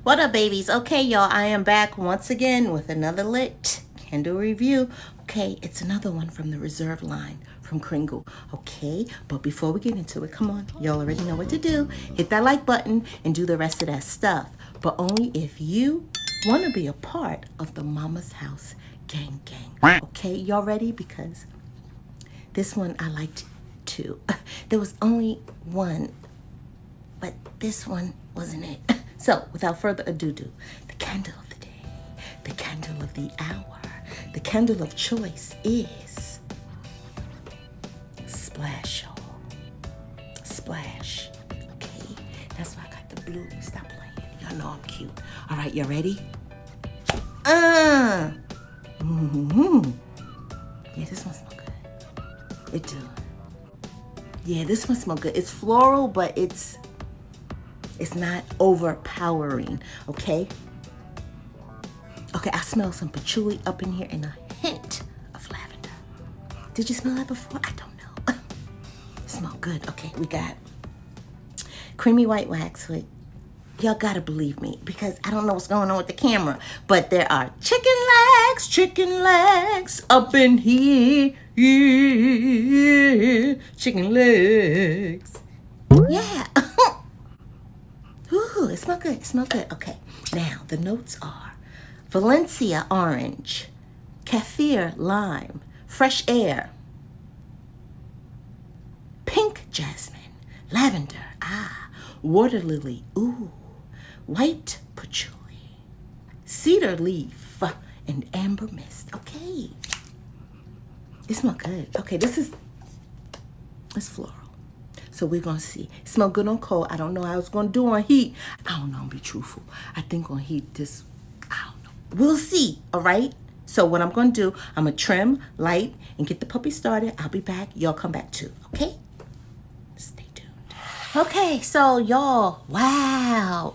What up, babies? Okay, y'all, I am back once again with another lit candle review. Okay, it's another one from the Reserve line from Kringle. Okay, but before we get into it, come on, y'all already know what to do. Hit that like button and do the rest of that stuff. But only if you want to be a part of the Mama's House gang. Okay, y'all ready? Because this one I liked too. There was only one, but this one wasn't it. So, without further ado, the candle of the day, the candle of the hour, the candle of choice is Splash, y'all. Splash. Okay, that's why I got the blue. Stop playing. Y'all know I'm cute. All right, you ready? Yeah, this one smells good. It do. Yeah, this one smells good. It's floral, but it's not overpowering, okay? Okay, I smell some patchouli up in here and a hint of lavender. Did you smell that before? I don't know. It smells good. Okay, we got creamy white waxwood. Y'all gotta believe me because I don't know what's going on with the camera, but there are chicken legs up in here. Yeah, chicken legs. Yeah. Ooh, it smells good. It smells good. Okay, now the notes are Valencia orange, Kaffir lime, fresh air, pink jasmine, lavender, water lily, ooh, white patchouli, cedar leaf, and amber mist. Okay, it smells good. Okay, it's floral. So we're going to see. It smell good on cold. I don't know how it's going to do on heat. I don't know. I'm be truthful. I think on heat, I don't know. We'll see. All right? So what I'm going to do, I'm going to trim, light, and get the puppy started. I'll be back. Y'all come back too. Okay? Stay tuned. Okay. So y'all, wow.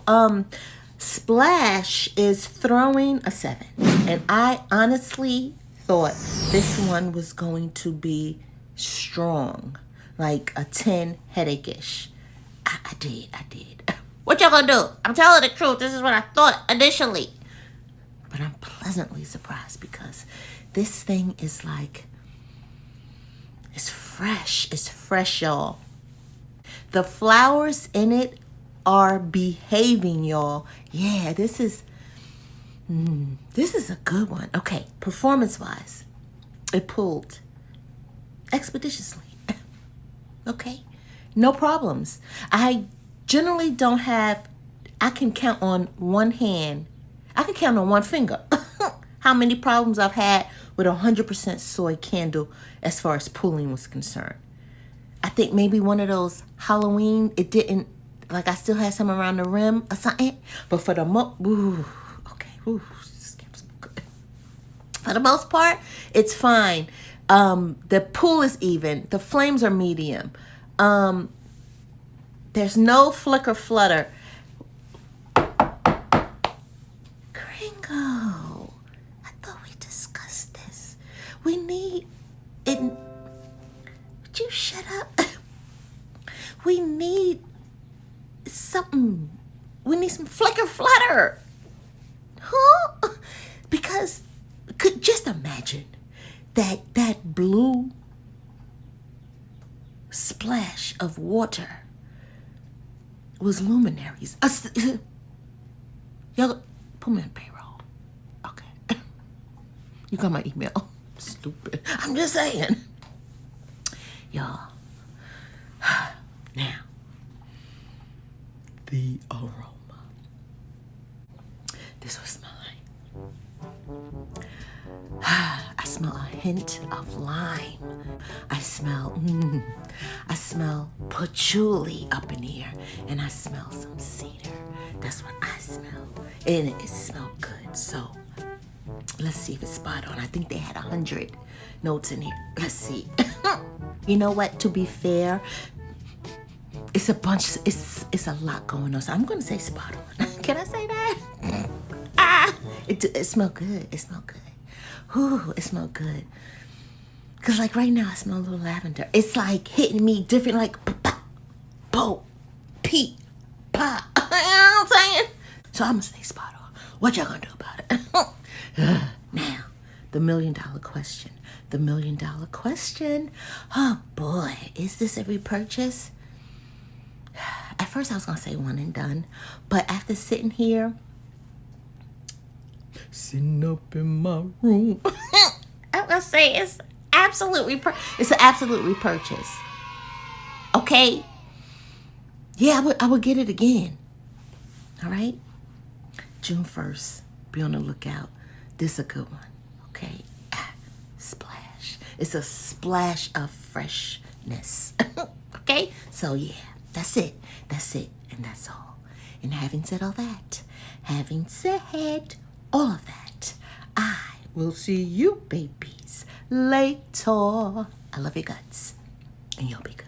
Splash is throwing a 7. And I honestly thought this one was going to be strong. Like a 10 headache-ish. I did. What y'all gonna do? I'm telling the truth. This is what I thought initially. But I'm pleasantly surprised because this thing is like, it's fresh. It's fresh, y'all. The flowers in it are behaving, y'all. Yeah, this is a good one. Okay, performance-wise, it pulled expeditiously. Okay, no problems. I generally don't have, I can count on one hand. I can count on one finger how many problems I've had with 100% soy candle as far as pulling was concerned. I think maybe one of those Halloween, it didn't, like I still had some around the rim or something. But for the for the most part, it's fine. The pull is even. The flames are medium. There's no flicker flutter. Kringle, I thought we discussed this. We need it. Would you shut up? We need something. We need some flicker flutter. Huh? Because just imagine that blue splash of water was luminaries. Y'all, put me on payroll. Okay. You got my email. Stupid. I'm just saying. Y'all. Now, the aroma. This was mine. I smell a hint of lime. I smell patchouli up in here. And I smell some cedar. That's what I smell. And it smells good. So, let's see if it's spot on. I think they had 100 notes in here. Let's see. You know what? To be fair, it's a bunch. It's a lot going on. So I'm going to say spot on. Can I say that? It smells good. It smells good. Ooh, it smells good. Because like right now, I smell a little lavender. It's like hitting me different, like, bo, pee, pop. You know what I'm saying? So I'm gonna stay spot on. What y'all gonna do about it? Now, the $1 million question. The $1 million question. Oh boy, is this a repurchase? At first I was gonna say one and done, but after sitting here, sitting up in my room, I'm gonna say it's an absolute repurchase. Okay? Yeah, I would get it again. All right? June 1st. Be on the lookout. This is a good one. Okay? Splash. It's a splash of freshness. Okay? So yeah, that's it. That's it. And that's all. And having said all that, having said all of that, I will see you babies later. I love your guts. And you'll be good.